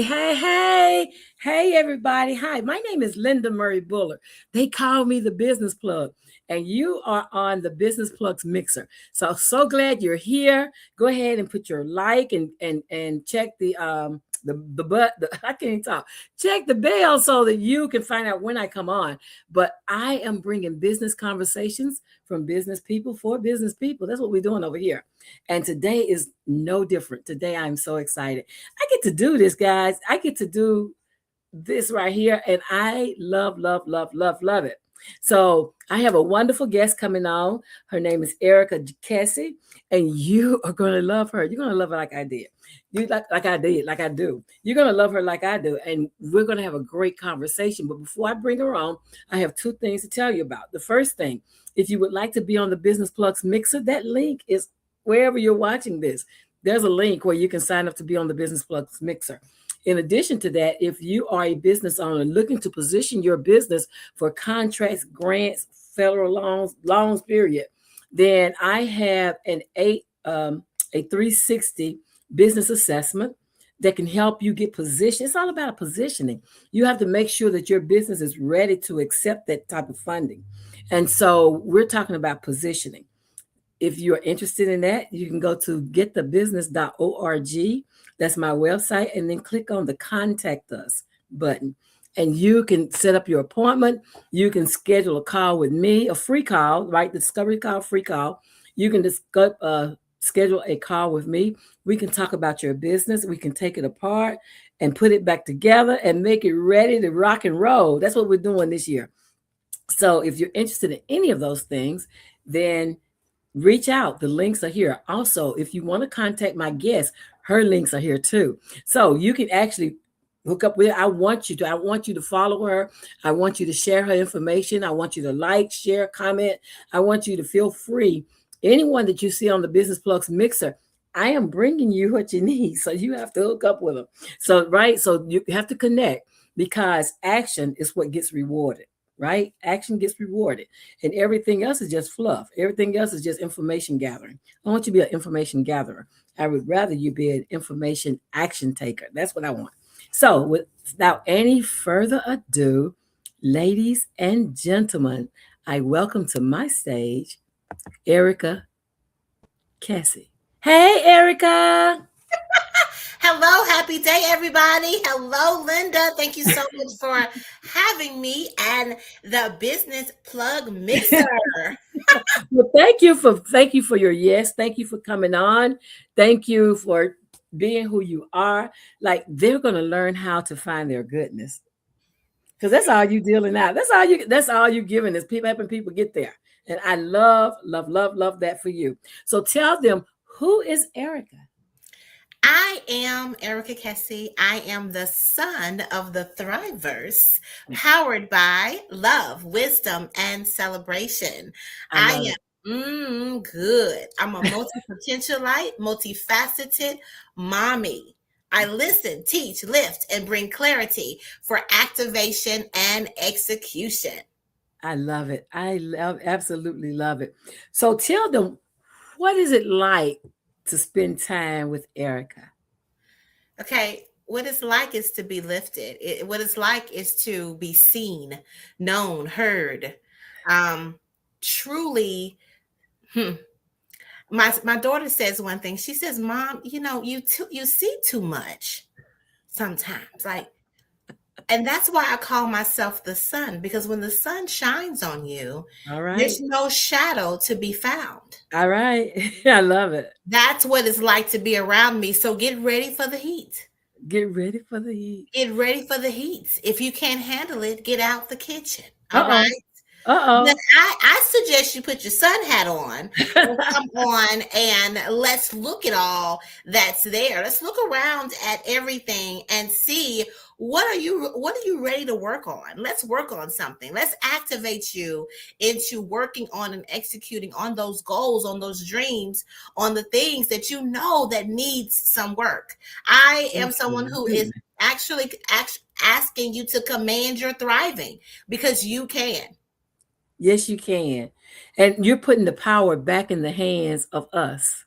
Hey, everybody. Hi, my name is Linda Murray Buller. They call me the Business Plug, and you are on the Business Plugs Mixer. So glad you're here. Go ahead and put your like and check the I can't even talk. Check the bell so that you can find out when I come on. But I am bringing business conversations from business people for business people. That's what we're doing over here. And today is no different. Today I'm so excited. I get to do this, guys. I get to do this right here, and I love it. So I have a wonderful guest coming on. Her name is Erica KESSE, and you are going to love her. You're going to love her like I did. You like I did, like I do. You're going to love her like I do, and we're going to have a great conversation. But before I bring her on, I have two things to tell you about. The first thing, if you would like to be on the Business Plugs Mixer, that link is wherever you're watching this. There's a link where you can sign up to be on the Business Plugs Mixer. In addition to that, if you are a business owner looking to position your business for contracts, grants, federal loans, period, then I have a 360 business assessment that can help you get positioned. It's all about positioning. You have to make sure that your business is ready to accept that type of funding. And so we're talking about positioning. If you're interested in that, you can go to getthebusiness.org. That's my website. And then click on the contact us button. And you can set up your appointment. You can schedule a call with me, a free call, right? Discovery call, free call. You can schedule a call with me. We can talk about your business. We can take it apart and put it back together and make it ready to rock and roll. That's what we're doing this year. So if you're interested in any of those things, then reach out. The links are here. Also, if you want to contact my guest, her links are here too. So you can actually hook up with her. I want you to follow her. I want you to share her information. I want you to like, share, comment. I want you to feel free. Anyone that you see on the Business Plugs Mixer, I am bringing you what you need. So you have to hook up with them. So you have to connect, because action is what gets rewarded. Right? Action gets rewarded, and everything else is just fluff. Everything else is just information gathering. I want you to be an information gatherer. I would rather you be an information action taker. That's what I want. So without any further ado, ladies and gentlemen, I welcome to my stage Erica KESSE. Hey, Erica. Hello, happy day, everybody. Hello, Linda. Thank you so much for having me and the Business Plug Mixer. Well, thank you for your yes. Thank you for coming on. Thank you for being who you are. Like, they're going to learn how to find their goodness, because that's all you dealing out. That's all you giving is people, helping people get there. And I love that for you. So tell them, who is Erica? I am Erica KESSE. I am the son of the ThriveVerse, powered by love, wisdom, and celebration. I am good. I'm a multipotentialite, multifaceted mommy. I listen, teach, lift, and bring clarity for activation and execution. I love it. Absolutely love it. So tell them, what is it like to spend time with Erica? Okay, what it's like is to be lifted. What it's like is to be seen, known, heard. Truly, my daughter says one thing. She says, "Mom, you see too much sometimes." And that's why I call myself the sun, because when the sun shines on you, All right. there's no shadow to be found. All right. I love it. That's what it's like to be around me. So get ready for the heat. Get ready for the heat. Get ready for the heat. If you can't handle it, get out the kitchen. All right. But I suggest you put your sun hat on and come on, and let's look at all that's there. Let's look around at everything and see what are you ready to work on. Let's work on something. Let's activate you into working on and executing on those goals, on those dreams, on the things that you know that needs some work. I am someone who is actually asking you to command your thriving, because you can. Yes, you can. And you're putting the power back in the hands of us.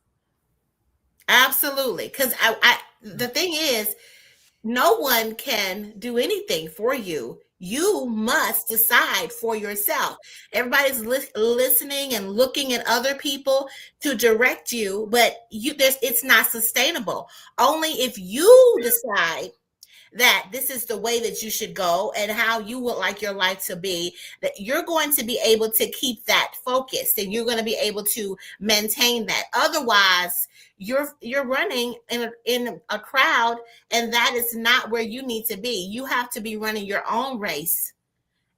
Absolutely. Because the thing is, no one can do anything for you. You must decide for yourself. Everybody's listening and looking at other people to direct you, but it's not sustainable. Only if you decide that this is the way that you should go and how you would like your life to be, that you're going to be able to keep that focused and you're going to be able to maintain that. Otherwise, you're running in a crowd, and that is not where you need to be. You have to be running your own race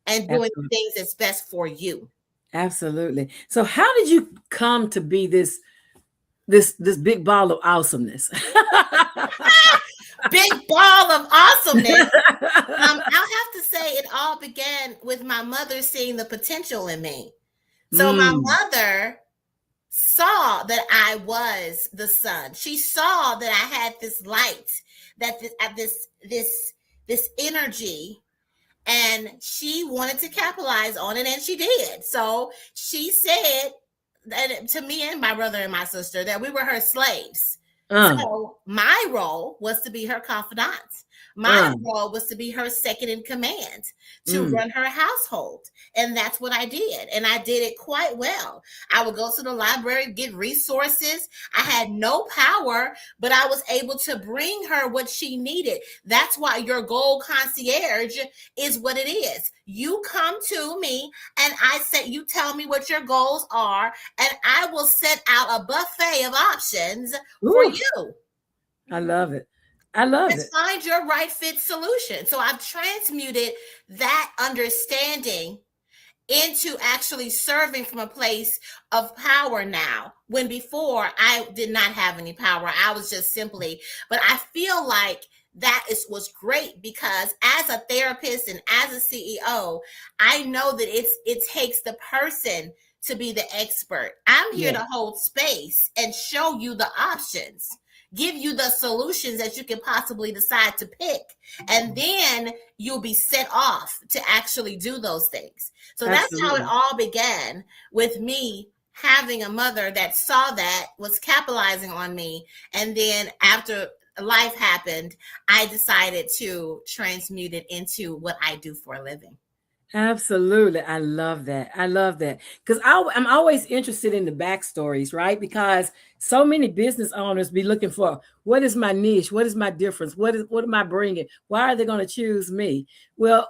and doing Absolutely. things that's best for you. Absolutely. So how did you come to be this big ball of awesomeness? Big ball of awesomeness. I'll have to say it all began with my mother seeing the potential in me. So my Mm, mother saw that I was the sun. She saw that I had this light, that this energy, and she wanted to capitalize on it, and she did. So she said that to me and my brother and my sister that we were her slaves. uh, So my role was to be her confidant. My uh, role was to be her second in command, to mm, run her household. And that's what I did. And I did it quite well. I would go to the library, get resources. I had no power, but I was able to bring her what she needed. That's why your goal concierge is what it is. You come to me and I say, you tell me what your goals are, and I will set out a buffet of options for ooh, you. I love it. I love Let's it. find your right fit solution. So I've transmuted that understanding into actually serving from a place of power now, when before I did not have any power. I was just simply, but I feel like was great, because as a therapist and as a CEO, I know that it takes the person to be the expert. I'm here Yeah, to hold space and show you the options, give you the solutions that you can possibly decide to pick, and then you'll be set off to actually do those things. So that's how it absolutely. all began, with me having a mother that saw that, was capitalizing on me. And then after life happened, I decided to transmute it into what I do for a living. Absolutely. I love that. I love that. Because I'm always interested in the backstories, right? Because so many business owners be looking for, what is my niche? What is my difference? What am I bringing? Why are they going to choose me? Well,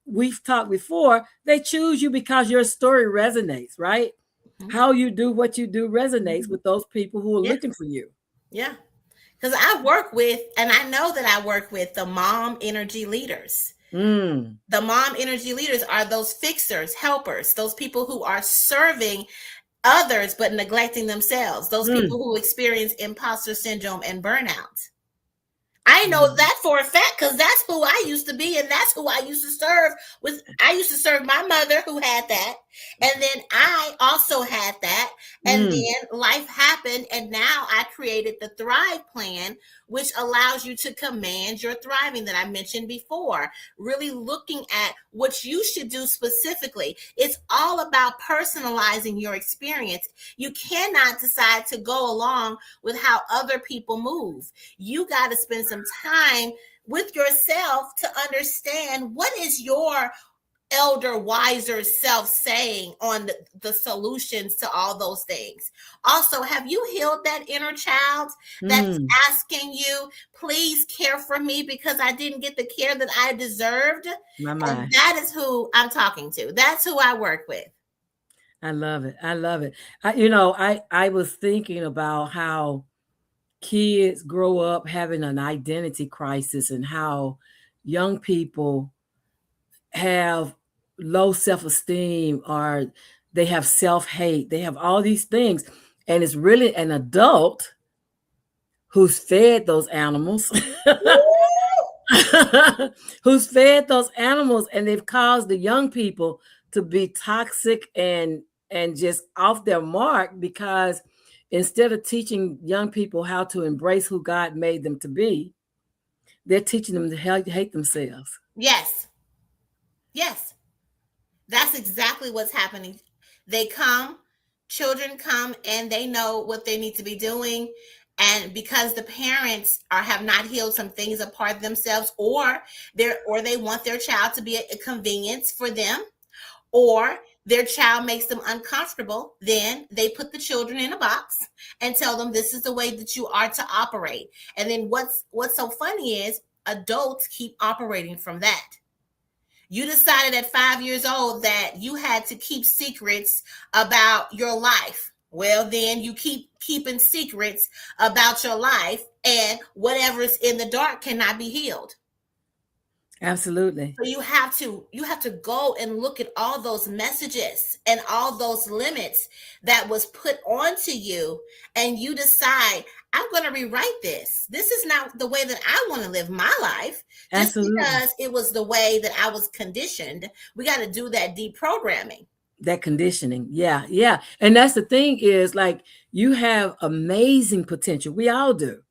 we've talked before, they choose you because your story resonates, right? Mhm. How you do what you do resonates with those people who are Yeah. looking for you. Yeah. Because I work with, and I know that I work with the mom energy leaders. Mm, The mom energy leaders are those fixers, helpers, those people who are serving others but neglecting themselves, those mm. people who experience imposter syndrome and burnout. I know that for a fact, because that's who I used to be, and that's who I used to serve with. I used to serve my mother, who had that, and then I also had that, and Mm, then life happened, and now I created the Thrive Plan, which allows you to command your thriving that I mentioned before. Really looking at what you should do specifically. It's all about personalizing your experience. You cannot decide to go along with how other people move. You got to spend some time with yourself to understand what is your elder, wiser self saying on the solutions to all those things. Also, have you healed that inner child that's mm. asking you, please care for me because I didn't get the care that I deserved? My And mind. that is who I'm talking to. That's who I work with. I love it. I love it. I was thinking about how kids grow up having an identity crisis and how young people have low self-esteem, or they have self-hate. They have all these things. And it's really an adult who's fed those animals. Who's fed those animals, and they've caused the young people to be toxic and just off their mark, because instead of teaching young people how to embrace who God made them to be, they're teaching them to hate themselves. Yes. Yes. That's exactly what's happening. They come, children come, and they know what they need to be doing. And because the parents have not healed some things apart themselves, or they want their child to be a convenience for them, or their child makes them uncomfortable, then they put the children in a box and tell them this is the way that you are to operate. And then what's so funny is adults keep operating from that. You decided at 5 years old that you had to keep secrets about your life. Well, then you keep keeping secrets about your life, and whatever's in the dark cannot be healed. Absolutely. So you have to go and look at all those messages and all those limits that was put onto you, and you decide, I'm going to rewrite this. This is not the way that I want to live my life. Just Absolutely. because it was the way that I was conditioned. We got to do that deprogramming. That conditioning. Yeah. Yeah. And that's the thing is, like, you have amazing potential. We all do.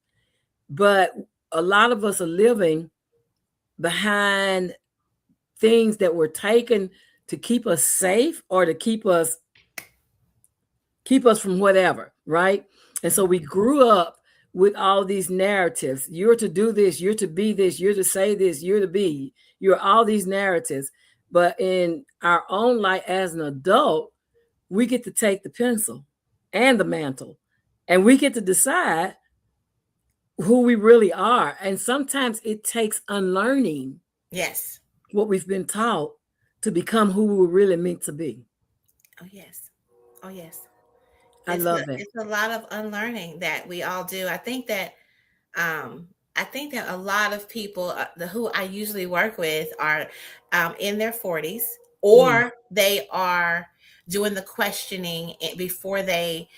But a lot of us are living behind things that were taken to keep us safe or to keep us from whatever, right? And so we grew up with all these narratives. You're to do this, you're to be this, you're to say this, you're to be. You're all these narratives. But in our own life as an adult, we get to take the pencil and the mantle, and we get to decide who we really are. And sometimes it takes unlearning Yes. what we've been taught to become who we were really meant to be. Oh, yes. Oh, yes. I love that. It's a lot of unlearning that we all do. I think that a lot of people who I usually work with are in their 40s, or they are doing the questioning before they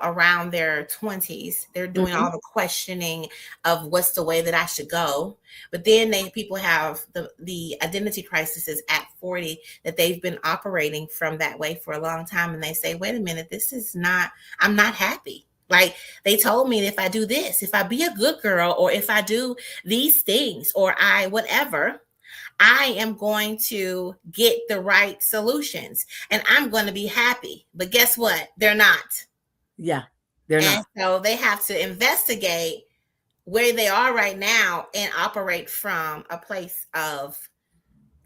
around their 20s. They're doing all the questioning of what's the way that I should go. But then people have the identity crises at 40, that they've been operating from that way for a long time, and they say, wait a minute, I'm not happy. Like, they told me if I do this, if I be a good girl, or if I do these things, or whatever, I am going to get the right solutions and I'm going to be happy. But guess what? They're not. Yeah, they're not. So they have to investigate where they are right now and operate from a place of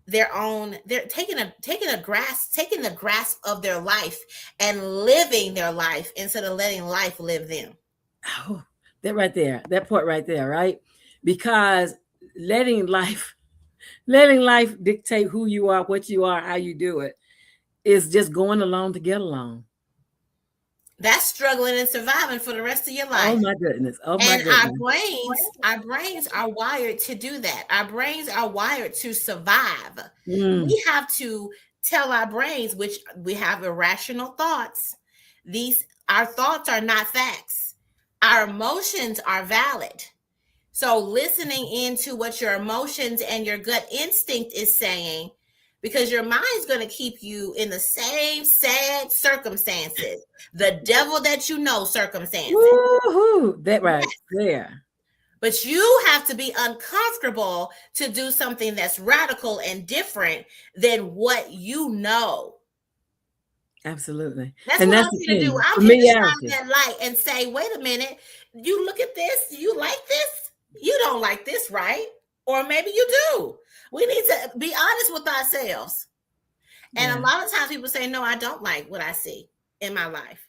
their own. They're taking the grasp of their life and living their life instead of letting life live them. Oh, that right there, that part right there, right? Because letting life dictate who you are, what you are, how you do it, is just going along to get along. That's struggling and surviving for the rest of your life. Oh my goodness. Oh my And goodness. our brains are wired to do that. Our brains are wired to survive. Mm. We have to tell our brains, which we have irrational thoughts. Our thoughts are not facts. Our emotions are valid. So listening into what your emotions and your gut instinct is saying, because your mind's going to keep you in the same sad circumstances, the devil that you know circumstances. Woo-hoo. That right there. But you have to be uncomfortable to do something that's radical and different than what you know. Absolutely. That's and what that's I'm the here to thing. do. I'm here to shine that light and say, wait a minute, you look at this, you like this? You don't like this, right? Or maybe you do. We need to be honest with ourselves. And a lot of times people say, no, I don't like what I see in my life,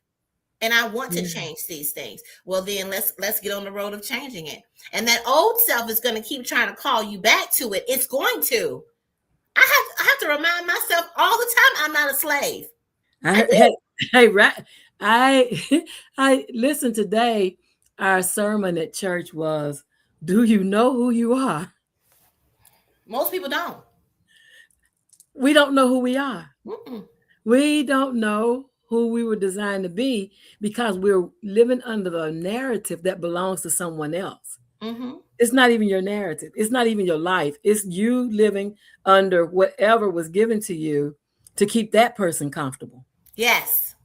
and I want to change these things. Well, then let's get on the road of changing it. And that old self is going to keep trying to call you back to it. It's going to. I have to remind myself all the time, I'm not a slave. I listened today. Our sermon at church was, do you know who you are? Most people don't. We don't know who we are. Mm-mm. We don't know who we were designed to be because we're living under the narrative that belongs to someone else. Mm-hmm. It's not even your narrative. It's not even your life. It's you living under whatever was given to you to keep that person comfortable. Yes.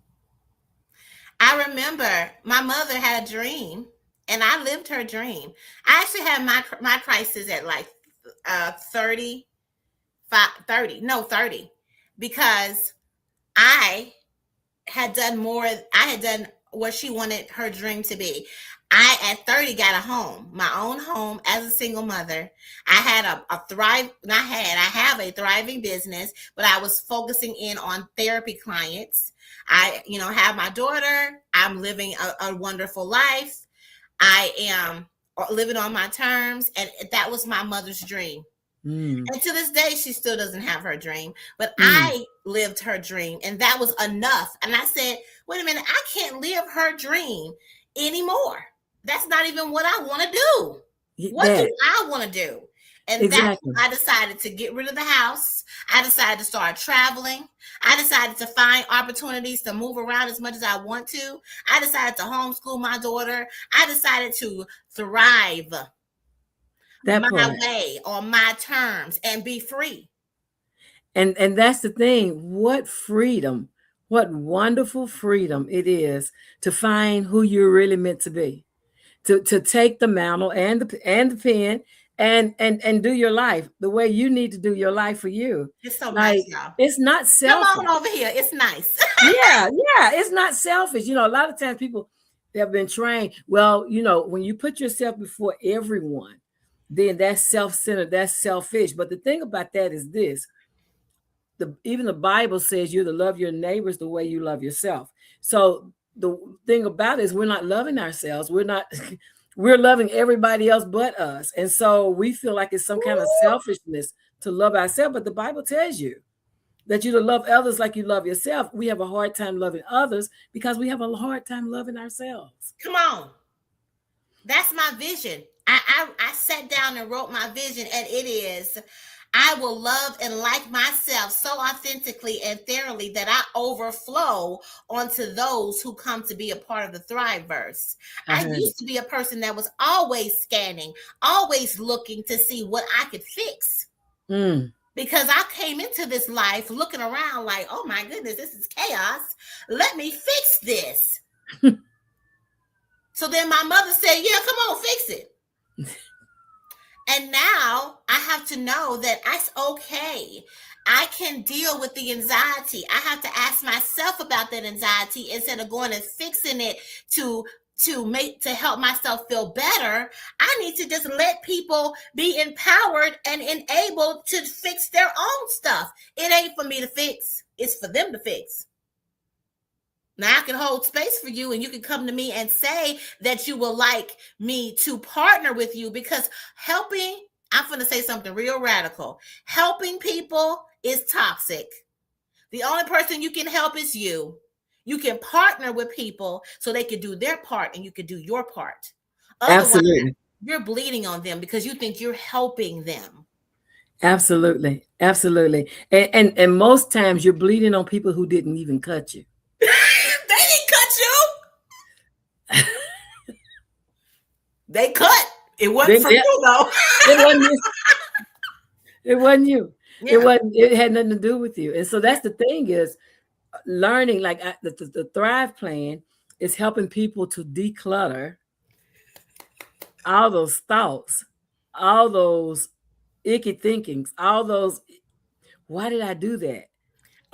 I remember my mother had a dream, and I lived her dream. I actually had my crisis at like 30, because I had done what she wanted her dream to be. I at 30 got a home, my own home as a single mother. I had I have a thriving business, but I was focusing in on therapy clients. I, have my daughter. I'm living a wonderful life. I am living on my terms, and that was my mother's dream. Mm. And to this day, she still doesn't have her dream, but Mm. I lived her dream, and that was enough. And I said, wait a minute, I can't live her dream anymore. That's not even what I want to do. What do I want to do? And that's when I decided to get rid of the house. I decided to start traveling. I decided to find opportunities to move around as much as I want to. I decided to homeschool my daughter. I decided to thrive my way, on my terms, and be free. And that's the thing. What freedom, what wonderful freedom it is to find who you're really meant to be. To take the mantle and the pen and do your life the way you need to do your life for you. It's so nice, y'all. It's not selfish. Come on over here. It's nice. Yeah, it's not selfish. A lot of times people have been trained. Well, when you put yourself before everyone, then that's self-centered, that's selfish. But the thing about that is this: even the Bible says you're to love your neighbors the way you love yourself. So the thing about it is we're not loving ourselves. We're loving everybody else but us. And so we feel like it's some kind of selfishness to love ourselves. But the Bible tells you that you're to love others like you love yourself. We have a hard time loving others because we have a hard time loving ourselves. Come on. That's my vision. I sat down and wrote my vision, and it is, I will love and like myself so authentically and thoroughly that I overflow onto those who come to be a part of the ThriveVerse. I used to be a person that was always scanning, always looking to see what I could fix. Because I came into this life looking around like, oh my goodness, this is chaos. Let me fix this. So then my mother said, yeah, come on, fix it. And now I have to know that it's okay. I can deal with the anxiety. I have to ask myself about that anxiety instead of going and fixing it to help myself feel better. I need to just let people be empowered and enabled to fix their own stuff. It ain't for me to fix. It's for them to fix. Now I can hold space for you, and you can come to me and say that you will like me to partner with you, because helping, I'm going to say something real radical. Helping people is toxic. The only person you can help is you. You can partner with people so they can do their part and you can do your part. Otherwise, absolutely, you're bleeding on them because you think you're helping them. Absolutely. Absolutely. And most times you're bleeding on people who didn't even cut you. They didn't cut you. They cut. It wasn't from you, though. It wasn't you. It wasn't you. Yeah. It had nothing to do with you. And so that's the thing is learning, like the Thrive plan is helping people to declutter all those thoughts, all those icky thinkings, all those, why did I do that?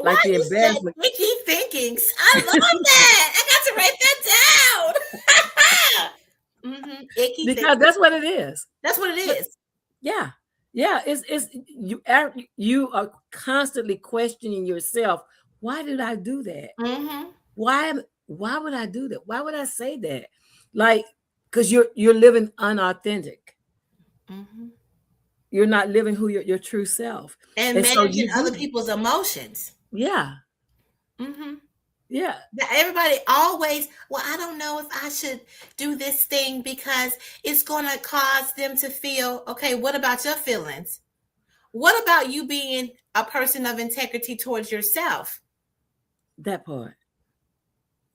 Like the embarrassment. Icky thinkings. I love that. I got to write that down. Icky because thinkings. That's what it is. That's what it is. Yeah. Yeah. It's you are constantly questioning yourself. Why did I do that? Why would I do that? Why would I say that? Like, because you're living unauthentic. You're not living who your true self. And managing other people's emotions. Yeah. Yeah. Everybody always, well, I don't know if I should do this thing because it's going to cause them to feel, okay, what about your feelings? What about you being a person of integrity towards yourself? That part.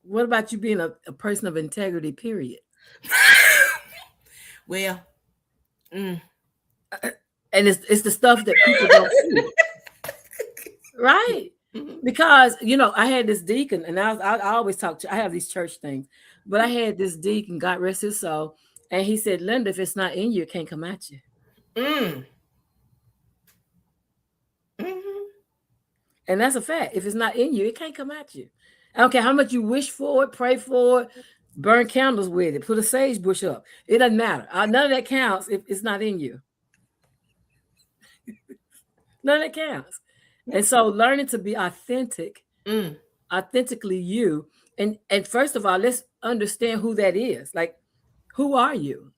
What about you being a person of integrity, period? Well, and it's the stuff that people don't see. Right? Because, I had this deacon, and I always talk to, I have these church things, but I had this deacon, God rest his soul, and he said, Linda, if it's not in you, it can't come at you. And that's a fact. If it's not in you, it can't come at you. I don't care how much you wish for it, pray for it, burn candles with it, put a sage bush up. It doesn't matter. None of that counts if it's not in you. None of that counts. And so learning to be authentic, authentically you. And first of all, let's understand who that is. Like, who are you?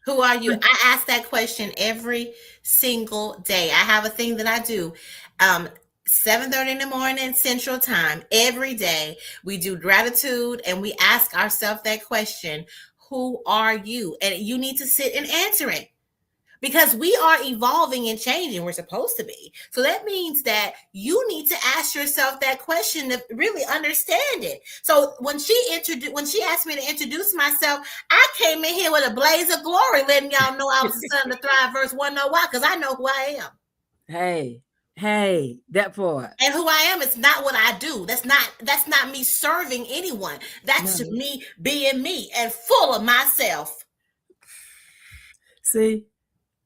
Who are you? I ask that question every single day. I have a thing that I do. 7:30 in the morning Central Time every day. We do gratitude and we ask ourselves that question, who are you? And you need to sit and answer it. Because we are evolving and changing. We're supposed to be. So that means that you need to ask yourself that question to really understand it. So when she asked me to introduce myself, I came in here with a blaze of glory, letting y'all know I was the son of the ThriveVerse. Wanna know why? Because I know who I am. Hey, that part. And who I am is not what I do. That's not me serving anyone. That's me being me and full of myself. See,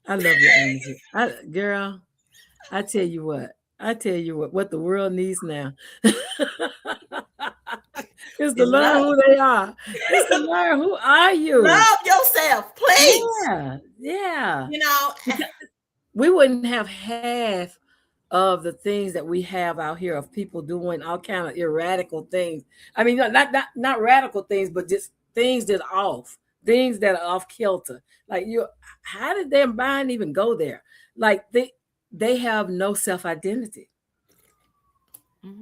I love your energy. Girl, I tell you what the world needs now is to learn who they are. It's to learn who are you. Love yourself, please. Yeah. You know, we wouldn't have half of the things that we have out here of people doing all kind of irradical things. I mean, not radical things, but just things that are off, things that are off kilter. Like, how did their mind even go there? Like, they have no self-identity.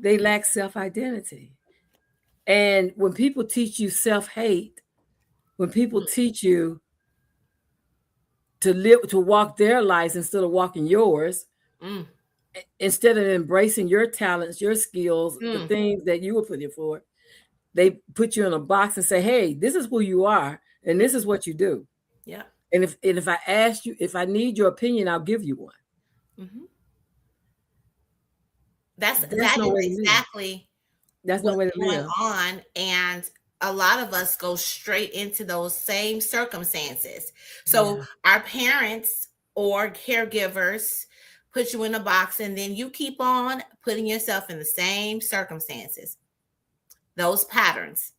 They lack self-identity. And when people teach you self-hate, when people teach you to walk their lives instead of walking yours, instead of embracing your talents, your skills, the things that you were putting forward, they put you in a box and say, hey, this is who you are, and this is what you do. Yeah. And if I ask you, if I need your opinion, I'll give you one. That is exactly what's going on. And a lot of us go straight into those same circumstances. So our parents or caregivers put you in a box, and then you keep on putting yourself in the same circumstances, those patterns.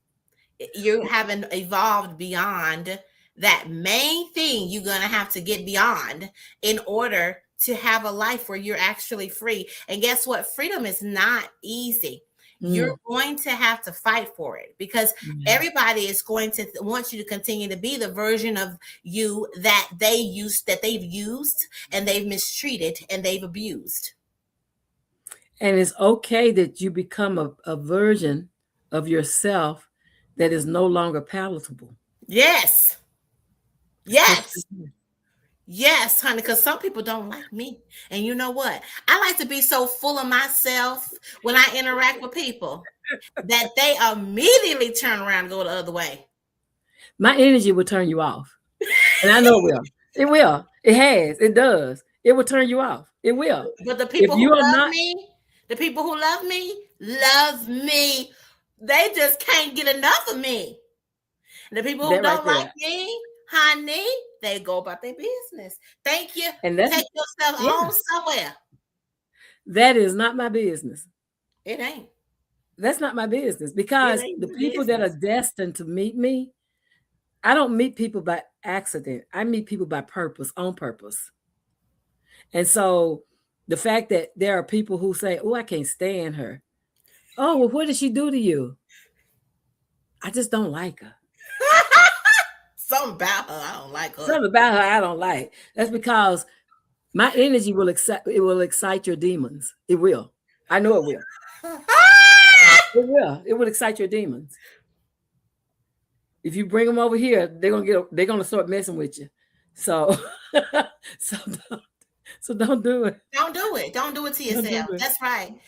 You haven't evolved beyond that main thing you're going to have to get beyond in order to have a life where you're actually free. And guess what? Freedom is not easy. You're going to have to fight for it, because everybody is going to want you to continue to be the version of you that they've used and they've mistreated and they've abused. And it's okay that you become a version of yourself that is no longer palatable. Yes, honey, because some people don't like me. And you know what? I like to be so full of myself when I interact with people that they immediately turn around and go the other way. My energy will turn you off. And I know it will. It will. It has. It does. It will turn you off. It will. But the people who love me, love me. They just can't get enough of me. The people who don't like me, honey, they go about their business. Thank you. And take yourself on somewhere. That is not my business. It ain't. That's not my business, because the people that are destined to meet me, I don't meet people by accident. I meet people by purpose, on purpose. And so the fact that there are people who say, oh, I can't stand her. Oh, well, what did she do to you? I just don't like her. Something about her I don't like her. Something about her I don't like. That's because my energy will excite your demons. It will. I know it will. It will. It will excite your demons. If you bring them over here, they're gonna start messing with you. So don't do it. Don't do it. Don't do it to yourself. That's right.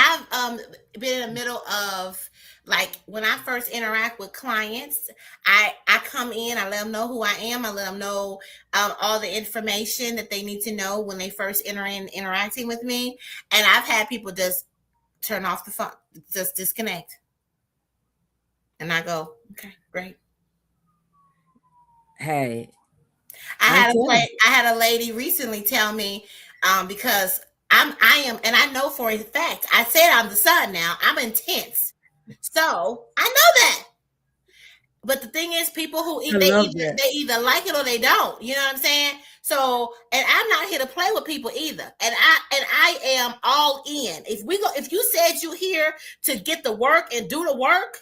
I've been in the middle of, like, when I first interact with clients, I come in, I let them know who I am, I let them know all the information that they need to know when they first enter in interacting with me. And I've had people just turn off the phone, just disconnect. And I go, okay, great. Hey, I had a lady recently tell me, because I am, and I know for a fact, I said I'm the sun now. I'm intense. So I know that. But the thing is, people who I love that. they either like it or they don't. You know what I'm saying? So, and I'm not here to play with people either. And I am all in. If you said you here to get the work and do the work,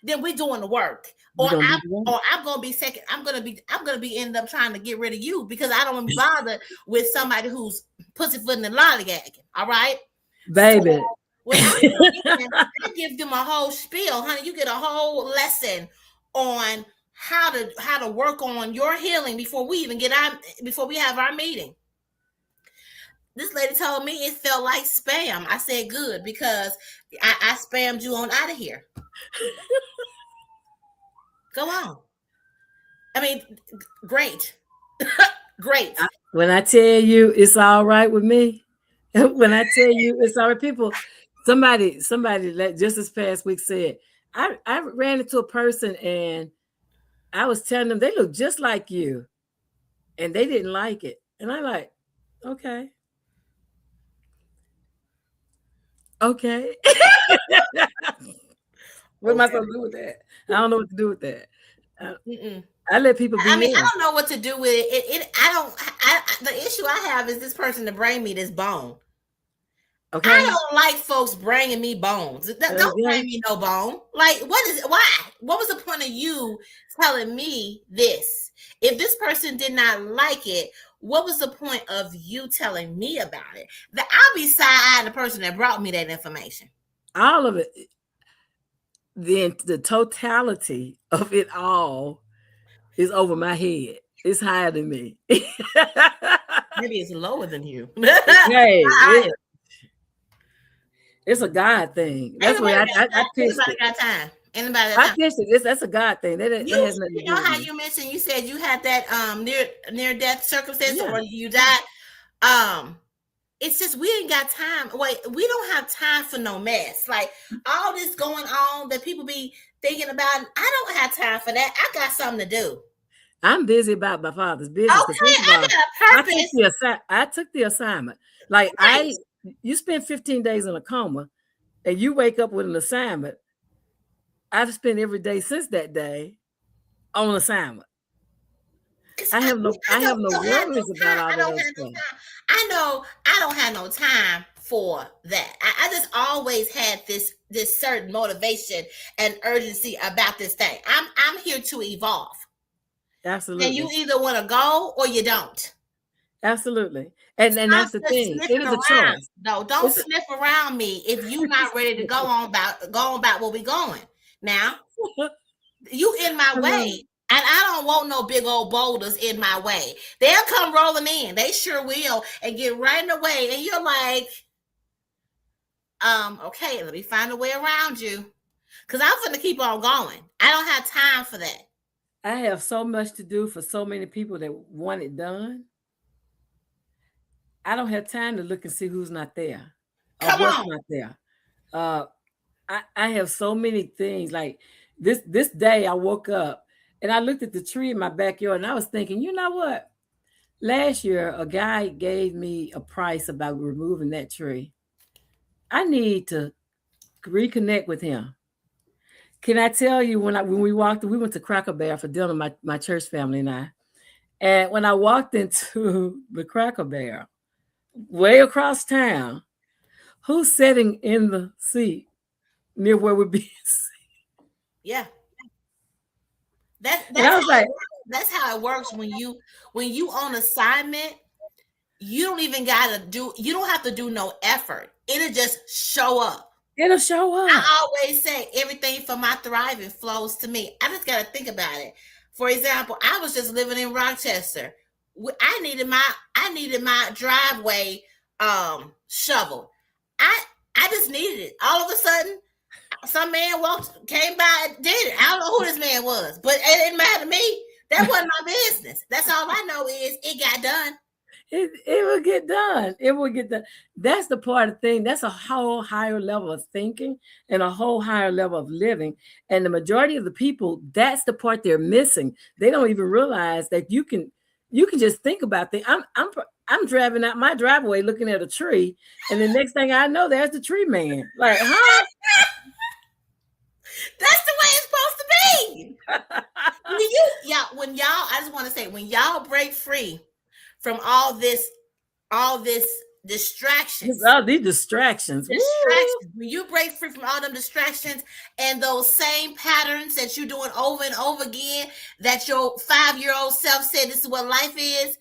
then we're doing the work. Or I'm gonna be second. I'm gonna be end up trying to get rid of you because I don't want to be bothered with somebody who's pussyfooting and lollygagging. All right, baby. So when I give them a whole spiel, honey. You get a whole lesson on how to work on your healing before we have our meeting. This lady told me it felt like spam. I said good because I spammed you on out of here. Go on. I mean, great. Great. When I tell you it's all right with me, when I tell you it's all right, people, somebody just this past week said, I ran into a person and I was telling them they look just like you and they didn't like it. And I'm like, okay. Okay. What am I supposed to do with that? I don't know what to do with that. I let people be. I mean, I don't know what to do with it. The issue I have is this person to bring me this bone. Okay. I don't like folks bringing me bones. Don't bring me no bone. Like, why? What was the point of you telling me this? If this person did not like it, what was the point of you telling me about it? I'll be side-eyeing the person that brought me that information. All of it. The totality of it all is over my head. It's higher than me. Maybe it's lower than you. Hey, it's a God thing. That's what I pitched it. Got time. Anybody I pitched it. That's a God thing. That has nothing to do with how you mentioned you said you had that near death circumstance or you died. It's just we ain't got time. Wait, we don't have time for no mess. Like all this going on that people be thinking about. I don't have time for that. I got something to do. I'm busy about my father's business. Okay, I got a purpose. I took the assignment. Like you spent 15 days in a coma, and you wake up with an assignment. I've spent every day since that day on assignment. I have no worries about all of those things. I know I don't have no time for that. I just always had this certain motivation and urgency about this thing. I'm here to evolve. Absolutely. And you either want to go or you don't. Absolutely. And that's the thing. It is a choice. No, don't sniff around me if you're not ready to go on about where we going. Now, you in my way. And I don't want no big old boulders in my way. They'll come rolling in. They sure will. And get right in the way. And you're like, okay, let me find a way around you. Because I'm going to keep on going. I don't have time for that. I have so much to do for so many people that want it done. I don't have time to look and see who's not there. Come on. Not there. I have so many things. Like this day I woke up and I looked at the tree in my backyard and I was thinking, you know what? Last year, a guy gave me a price about removing that tree. I need to reconnect with him. Can I tell you when we went to Cracker Barrel for dinner, my church family and I. And when I walked into the Cracker Barrel, way across town, who's sitting in the seat near where we're being seen? Yeah. That's how it works when you on assignment. You don't have to do no effort. It'll just show up. It'll show up. I always say everything for my thriving flows to me. I just got to think about it. For example, I was just living in Rochester. I needed my driveway shoveled. I just needed it. All of a sudden, some man came by, did it. I don't know who this man was, but it didn't matter to me. That wasn't my business. That's all I know is it got done. It will get done. It will get done. That's the part of the thing. That's a whole higher level of thinking and a whole higher level of living. And the majority of the people, that's the part they're missing. They don't even realize that you can you can just think about things. I'm driving out my driveway looking at a tree, and the next thing I know, there's the tree man. Like, huh? That's the way it's supposed to be. When y'all, I just want to say, when y'all break free from all this distractions. All these distractions. When you break free from all them distractions and those same patterns that you're doing over and over again, that your 5-year-old self said this is what life is,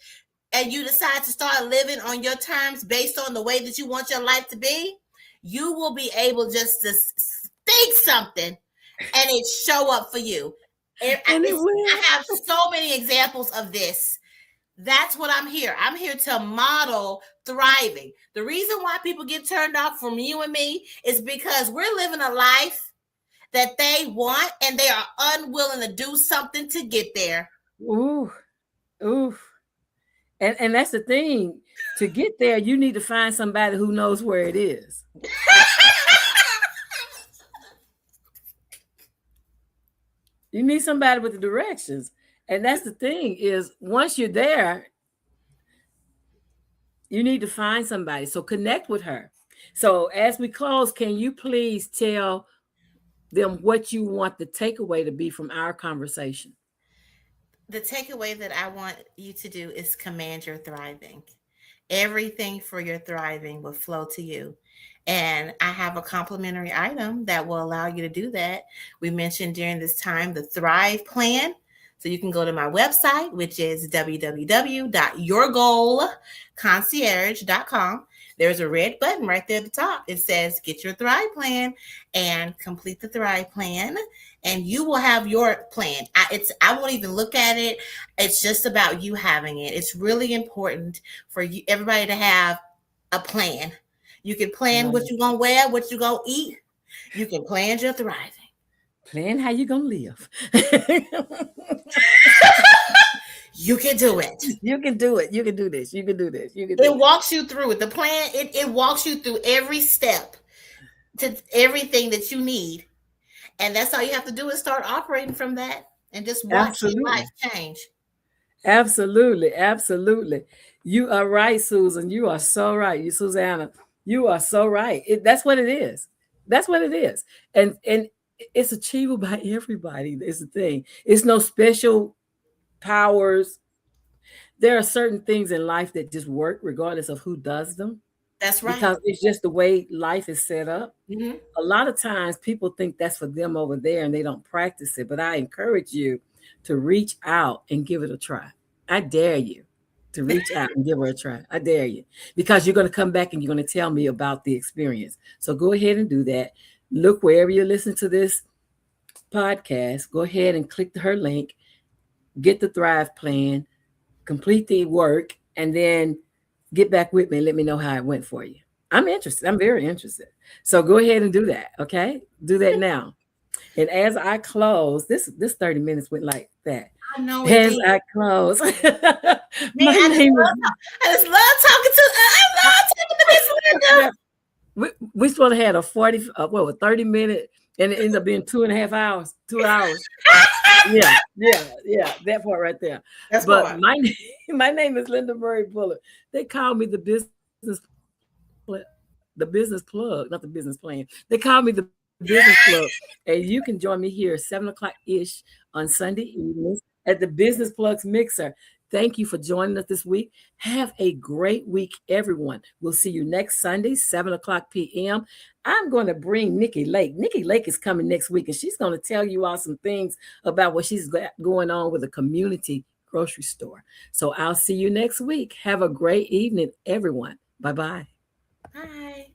and you decide to start living on your terms based on the way that you want your life to be, you will be able just to think something and it show up for you. I have so many examples of this. That's what I'm here. I'm here to model thriving. The reason why people get turned off from you and me is because we're living a life that they want and they are unwilling to do something to get there. Ooh. And that's the thing. To get there, you need to find somebody who knows where it is. You need somebody with the directions. And that's the thing is, once you're there, you need to find somebody. So connect with her. So as we close, can you please tell them what you want the takeaway to be from our conversation? The takeaway that I want you to do is command your thriving. Everything for your thriving will flow to you. And I have a complimentary item that will allow you to do that. We mentioned during this time the Thrive Plan. So you can go to my website, which is www.yourgoalconcierge.com. There's a red button right there at the top. It says get your Thrive Plan and complete the Thrive Plan. And you will have your plan. I won't even look at it. It's just about you having it. It's really important for you, everybody, to have a plan. You can plan what you're going to wear, what you're going to eat. You can plan your thriving. Plan how you're going to live. You can do it. You can do it. You can do this. You can do this. You can do it. It walks you through it. The plan, it walks you through every step to everything that you need. And that's all you have to do is start operating from that and just watch your life change. Absolutely. Absolutely. You are right, Susan. You are so right. You, Susanna, you are so right. That's what it is. That's what it is. And it's achievable by everybody. Is the thing. It's no special powers. There are certain things in life that just work regardless of who does them. That's right. Because it's just the way life is set up. Mm-hmm. A lot of times people think that's for them over there and they don't practice it. But I encourage you to reach out and give it a try. I dare you to reach out and give her a try. I dare you. Because you're going to come back and you're going to tell me about the experience. So go ahead and do that. Look wherever you listen to this podcast. Go ahead and click her link. Get the Thrive Plan. Complete the work. And then get back with me and let me know how it went for you. I'm interested. I'm very interested. So go ahead and do that. Okay. Do that now. And as I close, this 30 minutes went like that. I know. I close. I just love talking to Miss Linda. We supposed to have a 30-minute, and it ended up being 2.5 hours, 2 hours. Yeah, that part right there. But my name is Linda Murray Buller. They call me the business plug, not the business plan. They call me the business plug. And you can join me here 7:00-ish on Sunday evenings at the Business Plugs Mixer. Thank you for joining us this week. Have a great week, everyone. We'll see you next Sunday, 7:00 p.m. I'm going to bring Nikki Lake. Nikki Lake is coming next week, and she's going to tell you all some things about what she's got going on with a community grocery store. So I'll see you next week. Have a great evening, everyone. Bye-bye. Bye.